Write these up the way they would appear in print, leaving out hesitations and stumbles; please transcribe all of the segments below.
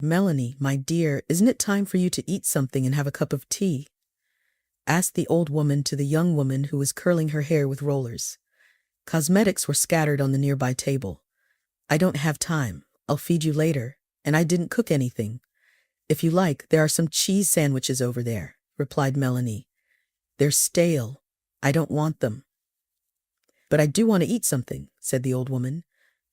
Melanie, my dear, isn't it time for you to eat something and have a cup of tea? Asked the old woman to the young woman who was curling her hair with rollers. Cosmetics were scattered on the nearby table. I don't have time. I'll feed you later, and I didn't cook anything. If you like, there are some cheese sandwiches over there, replied Melanie. They're stale. I don't want them. But I do want to eat something, said the old woman.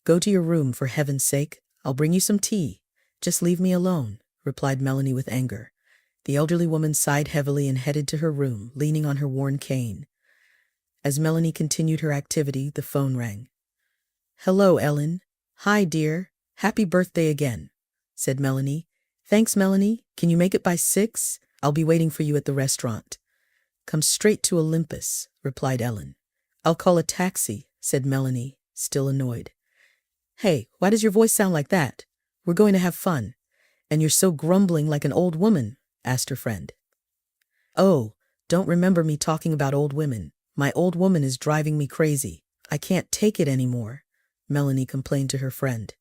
Go to your room, for heaven's sake. I'll bring you some tea. Just leave me alone, replied Melanie with anger. The elderly woman sighed heavily and headed to her room, leaning on her worn cane. As Melanie continued her activity, the phone rang. Hello, Ellen. Hi, dear. Happy birthday again, said Melanie. Thanks, Melanie. Can you make it by 6? I'll be waiting for you at the restaurant. Come straight to Olympus, replied Ellen. I'll call a taxi, said Melanie, still annoyed. Hey, why does your voice sound like that? We're going to have fun. And you're so grumbling like an old woman, asked her friend. Oh, don't remember me talking about old women. My old woman is driving me crazy. I can't take it anymore, Melanie complained to her friend.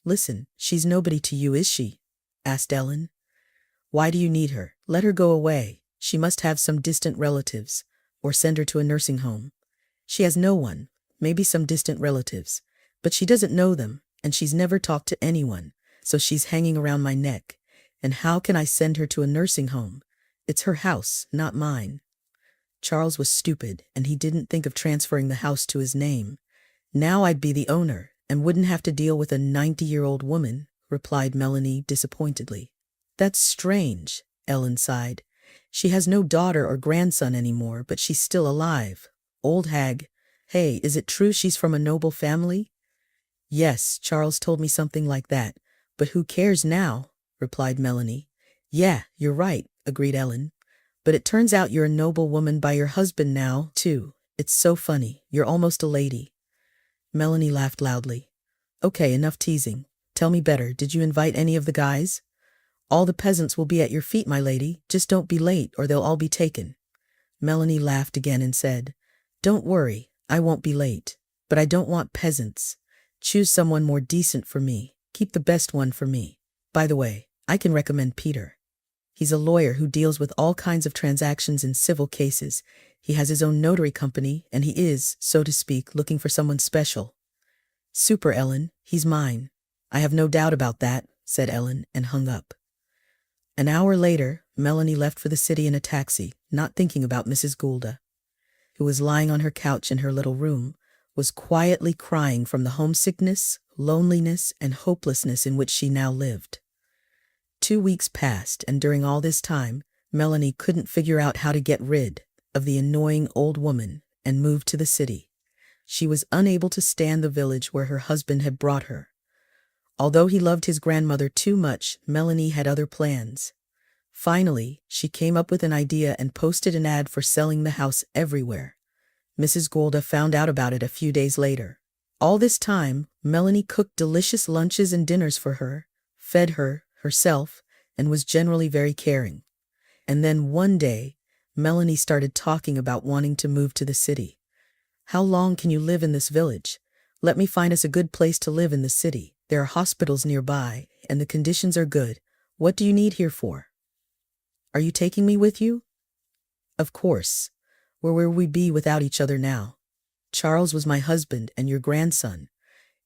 Listen, she's nobody to you, is she? Asked Ellen. Why do you need her? Let her go away. She must have some distant relatives, or send her to a nursing home. She has no one, maybe some distant relatives, but she doesn't know them, and she's never talked to anyone, so she's hanging around my neck. And how can I send her to a nursing home? It's her house, not mine. Charles was stupid, and he didn't think of transferring the house to his name. Now I'd be the owner, and wouldn't have to deal with a 90-year-old woman, replied Melanie disappointedly. That's strange, Ellen sighed. She has no daughter or grandson anymore, but she's still alive. Old hag. Hey, is it true she's from a noble family? Yes, Charles told me something like that, but who cares now, replied Melanie. Yeah, you're right, agreed Ellen. But it turns out you're a noble woman by your husband now, too. It's so funny. You're almost a lady. Melanie laughed loudly. Okay, enough teasing. Tell me better, did you invite any of the guys? All the peasants will be at your feet, my lady. Just don't be late, or they'll all be taken. Melanie laughed again and said, Don't worry, I won't be late. But I don't want peasants. Choose someone more decent for me. Keep the best one for me. By the way, I can recommend Peter. He's a lawyer who deals with all kinds of transactions in civil cases. He has his own notary company, and he is, so to speak, looking for someone special. Super, Ellen. He's mine. I have no doubt about that, said Ellen, and hung up. An hour later, Melanie left for the city in a taxi, not thinking about Mrs. Goulda, who was lying on her couch in her little room, was quietly crying from the homesickness, loneliness, and hopelessness in which she now lived. 2 weeks passed, and during all this time, Melanie couldn't figure out how to get rid of the annoying old woman and move to the city. She was unable to stand the village where her husband had brought her. Although he loved his grandmother too much, Melanie had other plans. Finally, she came up with an idea and posted an ad for selling the house everywhere. Mrs. Goulda found out about it a few days later. All this time, Melanie cooked delicious lunches and dinners for her, fed her, herself, and was generally very caring. And then one day, Melanie started talking about wanting to move to the city. How long can you live in this village? Let me find us a good place to live in the city. There are hospitals nearby, and the conditions are good. What do you need here for? Are you taking me with you? Of course. Where will we be without each other now? Charles was my husband and your grandson.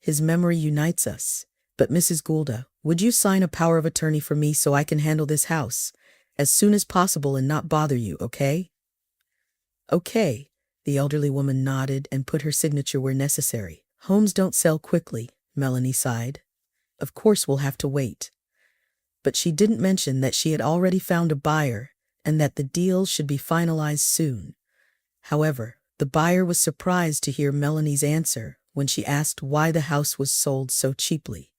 His memory unites us. But Mrs. Goulda, would you sign a power of attorney for me so I can handle this house as soon as possible and not bother you, okay? Okay, the elderly woman nodded and put her signature where necessary. Homes don't sell quickly, Melanie sighed. Of course we'll have to wait. But she didn't mention that she had already found a buyer and that the deal should be finalized soon. However, the buyer was surprised to hear Melanie's answer when she asked why the house was sold so cheaply.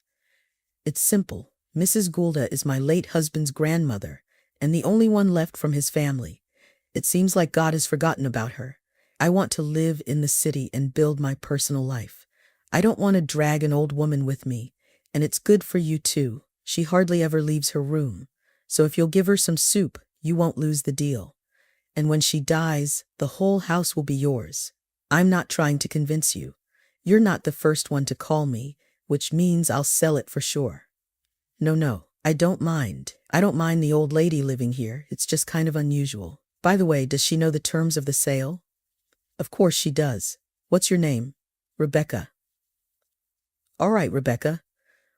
It's simple. Mrs. Goulda is my late husband's grandmother, and the only one left from his family. It seems like God has forgotten about her. I want to live in the city and build my personal life. I don't want to drag an old woman with me, and it's good for you too. She hardly ever leaves her room, so if you'll give her some soup, you won't lose the deal. And when she dies, the whole house will be yours. I'm not trying to convince you. You're not the first one to call me, which means I'll sell it for sure. No, I don't mind. I don't mind the old lady living here. It's just kind of unusual. By the way, does she know the terms of the sale? Of course she does. What's your name? Rebecca. All right, Rebecca.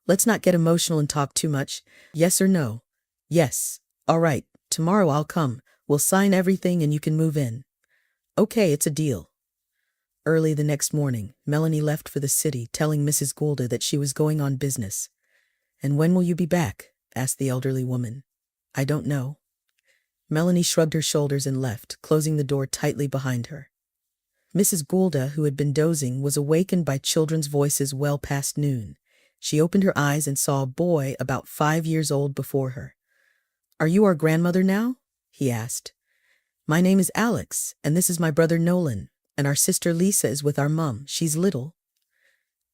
Let's not get emotional and talk too much. Yes or no? Yes. All right. Tomorrow I'll come. We'll sign everything and you can move in. Okay, it's a deal. Early the next morning, Melanie left for the city, telling Mrs. Goulda that she was going on business. And when will you be back? Asked the elderly woman. I don't know. Melanie shrugged her shoulders and left, closing the door tightly behind her. Mrs. Goulda, who had been dozing, was awakened by children's voices well past noon. She opened her eyes and saw a boy about 5 years old before her. Are you our grandmother now? He asked. My name is Alex, and this is my brother Nolan, and our sister Lisa is with our mum. She's little.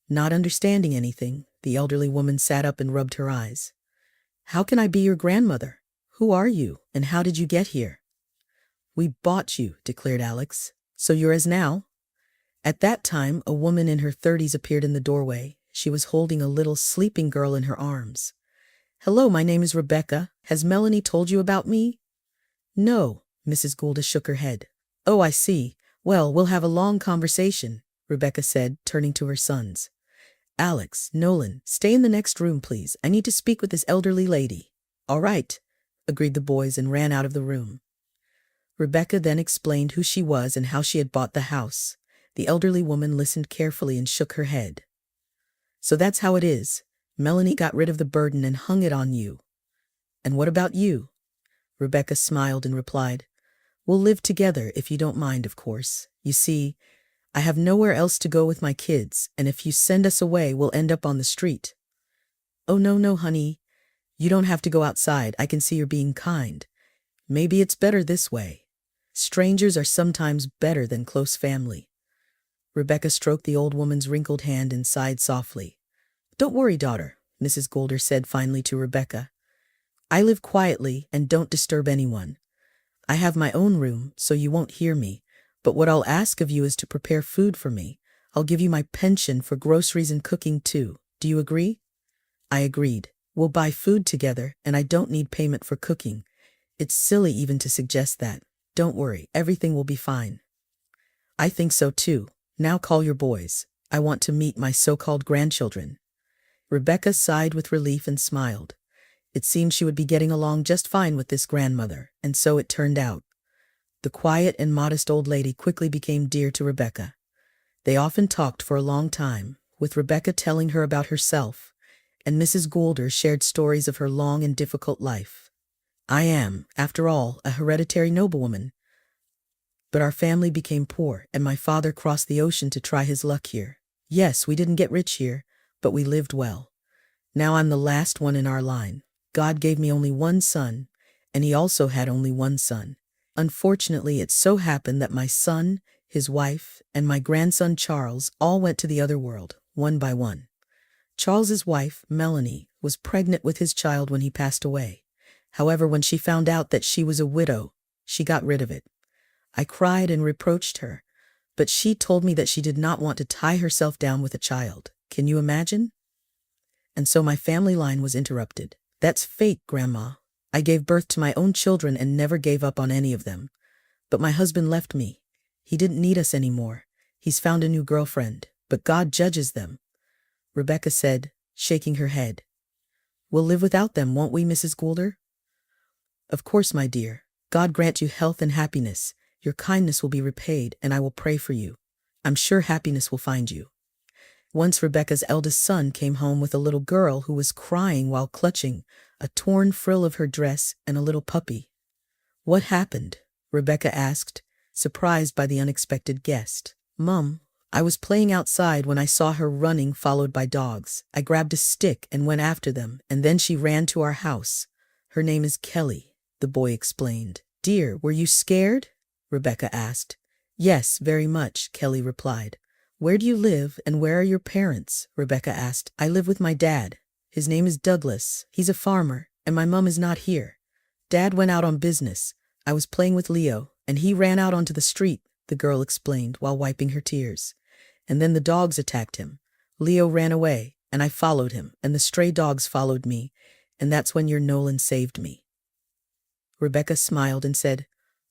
Not understanding anything, the elderly woman sat up and rubbed her eyes. How can I be your grandmother? Who are you, and how did you get here? We bought you, declared Alex. So you're as now? At that time, a woman in her 30s appeared in the doorway. She was holding a little sleeping girl in her arms. Hello, my name is Rebecca. Has Melanie told you about me? No, Mrs. Goulda shook her head. Oh, I see. Well, we'll have a long conversation, Rebecca said, turning to her sons. Alex, Nolan, stay in the next room, please. I need to speak with this elderly lady. All right, agreed the boys and ran out of the room. Rebecca then explained who she was and how she had bought the house. The elderly woman listened carefully and shook her head. So that's how it is. Melanie got rid of the burden and hung it on you. And what about you? Rebecca smiled and replied, We'll live together if you don't mind, of course. You see, I have nowhere else to go with my kids, and if you send us away, we'll end up on the street. Oh, no, honey. You don't have to go outside. I can see you're being kind. Maybe it's better this way. Strangers are sometimes better than close family. Rebecca stroked the old woman's wrinkled hand and sighed softly. Don't worry, daughter, Mrs. Goulda said finally to Rebecca. I live quietly and don't disturb anyone. I have my own room, so you won't hear me, but what I'll ask of you is to prepare food for me. I'll give you my pension for groceries and cooking too. Do you agree? I agreed. We'll buy food together, and I don't need payment for cooking. It's silly even to suggest that. Don't worry, everything will be fine. I think so too. Now call your boys. I want to meet my so-called grandchildren. Rebecca sighed with relief and smiled. It seemed she would be getting along just fine with this grandmother, and so it turned out. The quiet and modest old lady quickly became dear to Rebecca. They often talked for a long time, with Rebecca telling her about herself, and Mrs. Goulda shared stories of her long and difficult life. I am, after all, a hereditary noblewoman. But our family became poor, and my father crossed the ocean to try his luck here. Yes, we didn't get rich here, but we lived well. Now I'm the last one in our line. God gave me only one son, and he also had only one son. Unfortunately, it so happened that my son, his wife, and my grandson Charles all went to the other world, one by one. Charles's wife, Melanie, was pregnant with his child when he passed away. However, when she found out that she was a widow, she got rid of it. I cried and reproached her, but she told me that she did not want to tie herself down with a child. Can you imagine? And so my family line was interrupted. That's fate, Grandma. I gave birth to my own children and never gave up on any of them. But my husband left me. He didn't need us anymore. He's found a new girlfriend, but God judges them. Rebecca said, shaking her head. We'll live without them, won't we, Mrs. Goulda? Of course, my dear. God grant you health and happiness. Your kindness will be repaid, and I will pray for you. I'm sure happiness will find you. Once Rebecca's eldest son came home with a little girl who was crying while clutching a torn frill of her dress and a little puppy. What happened? Rebecca asked, surprised by the unexpected guest. Mum, I was playing outside when I saw her running, followed by dogs. I grabbed a stick and went after them, and then she ran to our house. Her name is Kelly, the boy explained. Dear, were you scared? Rebecca asked. Yes, very much, Kelly replied. Where do you live and where are your parents? Rebecca asked. I live with my dad. His name is Douglas. He's a farmer, and my mum is not here. Dad went out on business. I was playing with Leo, and he ran out onto the street, the girl explained while wiping her tears. And then the dogs attacked him. Leo ran away, and I followed him, and the stray dogs followed me, and that's when your Nolan saved me." Rebecca smiled and said,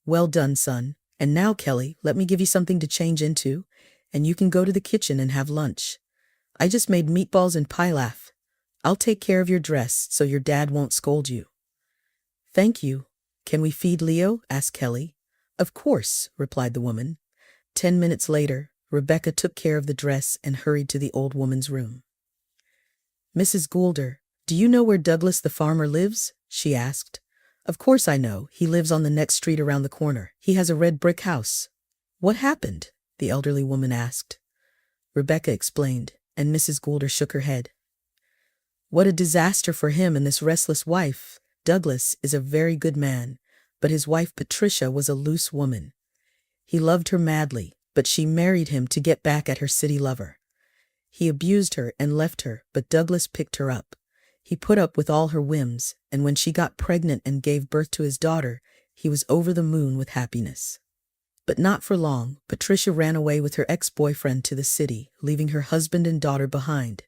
"Well done, son. And now, Kelly, let me give you something to change into, and you can go to the kitchen and have lunch. I just made meatballs and pilaf. I'll take care of your dress so your dad won't scold you." "Thank you. Can we feed Leo?" asked Kelly. "Of course," replied the woman. 10 minutes later, Rebecca took care of the dress and hurried to the old woman's room. "Mrs. Goulder, do you know where Douglas the farmer lives?" she asked. "Of course I know. He lives on the next street around the corner. He has a red brick house." "What happened?" the elderly woman asked. Rebecca explained, and Mrs. Goulder shook her head. "What a disaster for him and this restless wife. Douglas is a very good man, but his wife Patricia was a loose woman. He loved her madly, but she married him to get back at her city lover. He abused her and left her, but Douglas picked her up. He put up with all her whims, and when she got pregnant and gave birth to his daughter, he was over the moon with happiness. But not for long. Patricia ran away with her ex-boyfriend to the city, leaving her husband and daughter behind.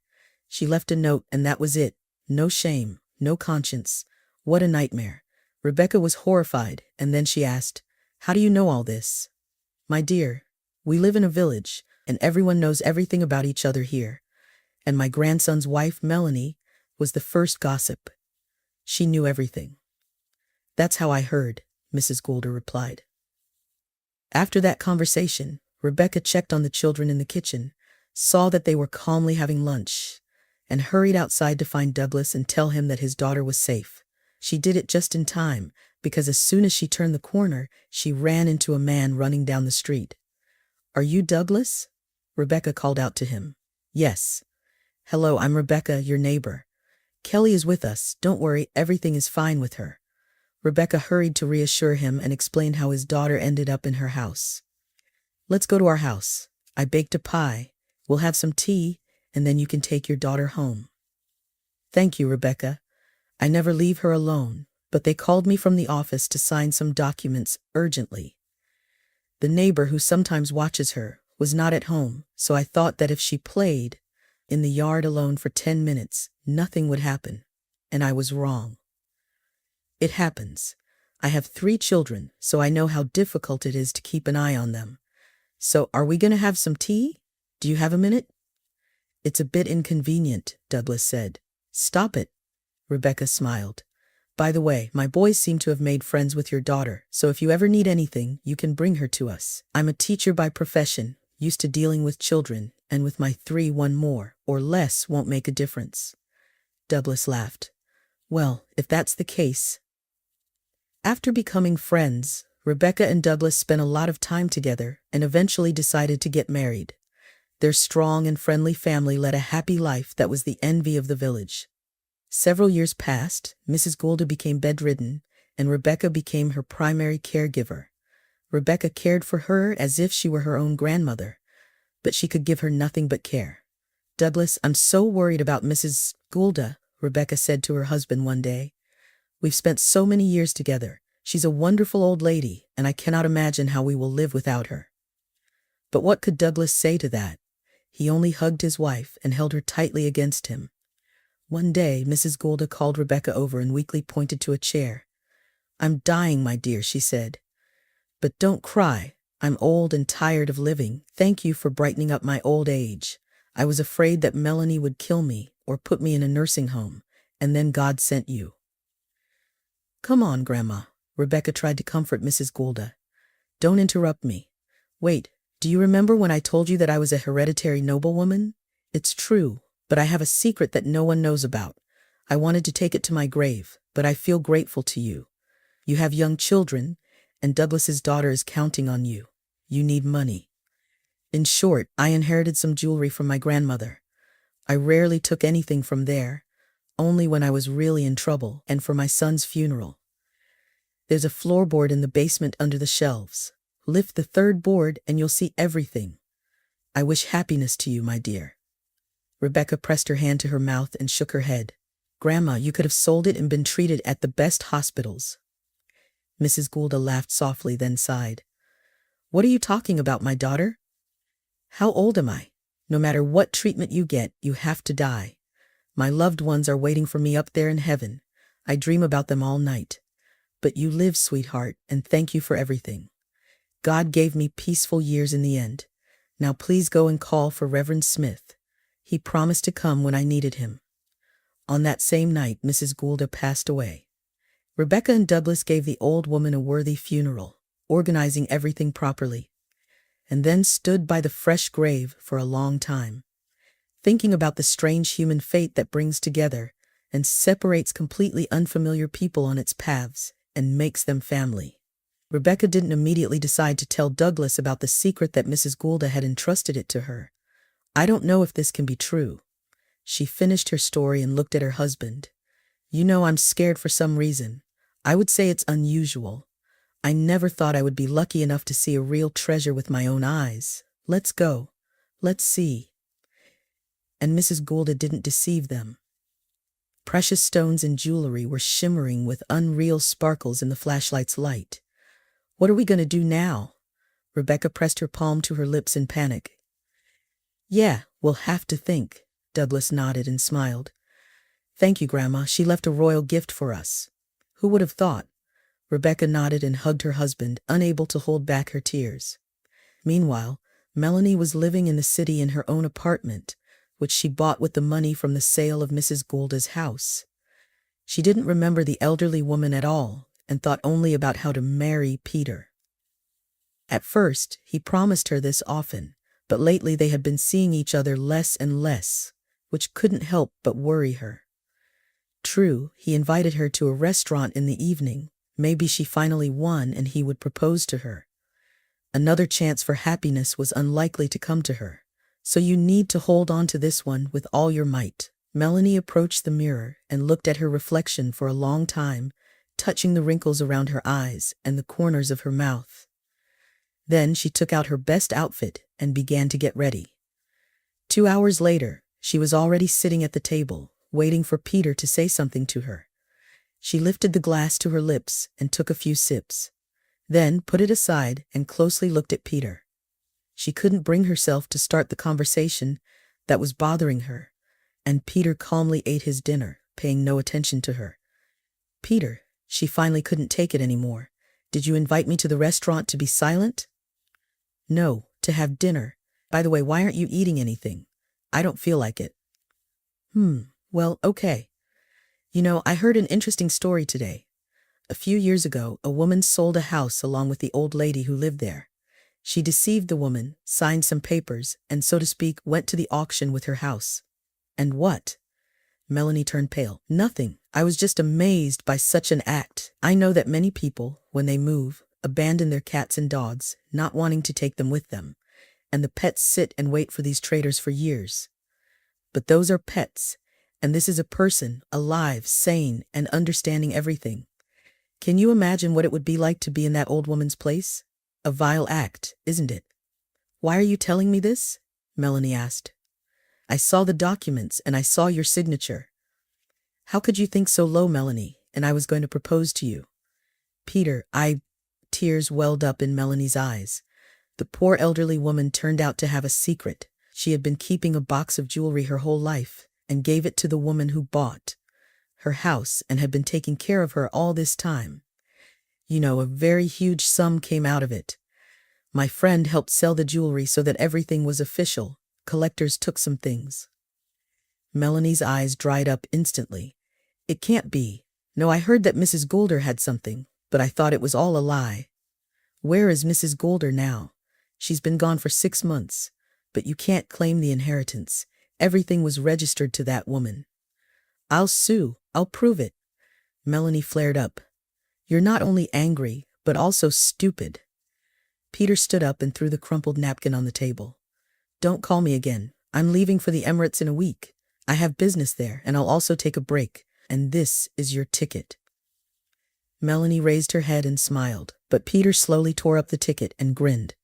She left a note, and that was it. No shame, no conscience. What a nightmare." Rebecca was horrified, and then she asked, "How do you know all this?" "My dear, we live in a village, and everyone knows everything about each other here. And my grandson's wife, Melanie, was the first gossip. She knew everything." "That's how I heard," Mrs. Goulder replied. After that conversation, Rebecca checked on the children in the kitchen, saw that they were calmly having lunch, and hurried outside to find Douglas and tell him that his daughter was safe. She did it just in time, because as soon as she turned the corner, she ran into a man running down the street. "Are you Douglas?" Rebecca called out to him. "Yes." "Hello, I'm Rebecca, your neighbor. Kelly is with us. Don't worry, everything is fine with her." Rebecca hurried to reassure him and explain how his daughter ended up in her house. "Let's go to our house. I baked a pie. We'll have some tea, and then you can take your daughter home." "Thank you, Rebecca. I never leave her alone, but they called me from the office to sign some documents urgently. The neighbor who sometimes watches her was not at home, so I thought that if she played in the yard alone for 10 minutes, nothing would happen. And I was wrong. It happens. I have 3 children, so I know how difficult it is to keep an eye on them. So are we going to have some tea? Do you have a minute?" "It's a bit inconvenient," Douglas said. "Stop it." Rebecca smiled. "By the way, my boys seem to have made friends with your daughter, so if you ever need anything, you can bring her to us. I'm a teacher by profession, used to dealing with children, and with my 3, 1 more or less won't make a difference." Douglas laughed. "Well, if that's the case." After becoming friends, Rebecca and Douglas spent a lot of time together and eventually decided to get married. Their strong and friendly family led a happy life that was the envy of the village. Several years passed, Mrs. Goulder became bedridden, and Rebecca became her primary caregiver. Rebecca cared for her as if she were her own grandmother, but she could give her nothing but care. "Douglas, I'm so worried about Mrs. Goulder," Rebecca said to her husband one day. "We've spent so many years together. She's a wonderful old lady, and I cannot imagine how we will live without her." But what could Douglas say to that? He only hugged his wife and held her tightly against him. One day, Mrs. Goulder called Rebecca over and weakly pointed to a chair. "I'm dying, my dear," she said. "But don't cry. I'm old and tired of living. Thank you for brightening up my old age. I was afraid that Melanie would kill me or put me in a nursing home, and then God sent you." "Come on, Grandma," Rebecca tried to comfort Mrs. Goulder. "Don't interrupt me. Wait, do you remember when I told you that I was a hereditary noblewoman? It's true, but I have a secret that no one knows about. I wanted to take it to my grave, but I feel grateful to you. You have young children, and Douglas's daughter is counting on you. You need money. In short, I inherited some jewelry from my grandmother. I rarely took anything from there, only when I was really in trouble and for my son's funeral. There's a floorboard in the basement under the shelves. Lift the 3rd board and you'll see everything. I wish happiness to you, my dear." Rebecca pressed her hand to her mouth and shook her head. "Grandma, you could have sold it and been treated at the best hospitals." Mrs. Goulder laughed softly, then sighed. "What are you talking about, my daughter? How old am I? No matter what treatment you get, you have to die. My loved ones are waiting for me up there in heaven. I dream about them all night. But you live, sweetheart, and thank you for everything. God gave me peaceful years in the end. Now please go and call for Reverend Smith. He promised to come when I needed him." On that same night, Mrs. Goulda passed away. Rebecca and Douglas gave the old woman a worthy funeral, organizing everything properly, and then stood by the fresh grave for a long time, thinking about the strange human fate that brings together and separates completely unfamiliar people on its paths and makes them family. Rebecca didn't immediately decide to tell Douglas about the secret that Mrs. Goulda had entrusted it to her. "I don't know if this can be true." She finished her story and looked at her husband. "You know, I'm scared for some reason. I would say it's unusual. I never thought I would be lucky enough to see a real treasure with my own eyes. Let's go. Let's see." And Mrs. Goulda didn't deceive them. Precious stones and jewelry were shimmering with unreal sparkles in the flashlight's light. "What are we going to do now?" Rebecca pressed her palm to her lips in panic. "Yeah, we'll have to think," Douglas nodded and smiled. "Thank you, Grandma. She left a royal gift for us." "Who would have thought?" Rebecca nodded and hugged her husband, unable to hold back her tears. Meanwhile, Melanie was living in the city in her own apartment, which she bought with the money from the sale of Mrs. Goulda's house. She didn't remember the elderly woman at all and thought only about how to marry Peter. At first, he promised her this often, but lately they had been seeing each other less and less, which couldn't help but worry her. True, he invited her to a restaurant in the evening. Maybe she finally won and he would propose to her. Another chance for happiness was unlikely to come to her. "So you need to hold on to this one with all your might." Melanie approached the mirror and looked at her reflection for a long time, touching the wrinkles around her eyes and the corners of her mouth. Then she took out her best outfit and began to get ready. 2 hours later, she was already sitting at the table, waiting for Peter to say something to her. She lifted the glass to her lips and took a few sips, then put it aside and closely looked at Peter. She couldn't bring herself to start the conversation that was bothering her, and Peter calmly ate his dinner, paying no attention to her. "Peter," she finally couldn't take it anymore. "Did you invite me to the restaurant to be silent?" "No, to have dinner. By the way, why aren't you eating anything?" "I don't feel like it." Well, okay. You know, I heard an interesting story today. A few years ago, a woman sold a house along with the old lady who lived there. She deceived the woman, signed some papers, and so to speak, went to the auction with her house." "And what?" Melanie turned pale. "Nothing. I was just amazed by such an act. I know that many people, when they move, abandon their cats and dogs, not wanting to take them with them, and the pets sit and wait for these traders for years. But those are pets, and this is a person, alive, sane, and understanding everything. Can you imagine what it would be like to be in that old woman's place? A vile act, isn't it?" "Why are you telling me this?" Melanie asked. "I saw the documents and I saw your signature." "How could you think so low, Melanie? And I was going to propose to you." "Peter, Tears welled up in Melanie's eyes. The poor elderly woman turned out to have a secret. She had been keeping a box of jewelry her whole life and gave it to the woman who bought her house and had been taking care of her all this time. You know, a very huge sum came out of it. My friend helped sell the jewelry so that everything was official. Collectors took some things." Melanie's eyes dried up instantly. "It can't be. No, I heard that Mrs. Goulda had something, but I thought it was all a lie." "Where is Mrs. Goulda now?" "She's been gone for 6 months. But you can't claim the inheritance. Everything was registered to that woman." "I'll sue. I'll prove it." Melanie flared up. "You're not only angry, but also stupid." Peter stood up and threw the crumpled napkin on the table. "Don't call me again. I'm leaving for the Emirates in a week. I have business there, and I'll also take a break, and this is your ticket." Melanie raised her head and smiled, but Peter slowly tore up the ticket and grinned.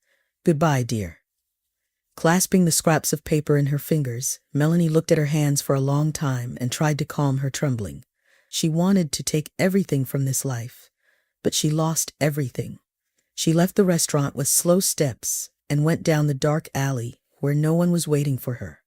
"Goodbye, dear." Clasping the scraps of paper in her fingers, Melanie looked at her hands for a long time and tried to calm her trembling. She wanted to take everything from this life, but she lost everything. She left the restaurant with slow steps and went down the dark alley where no one was waiting for her.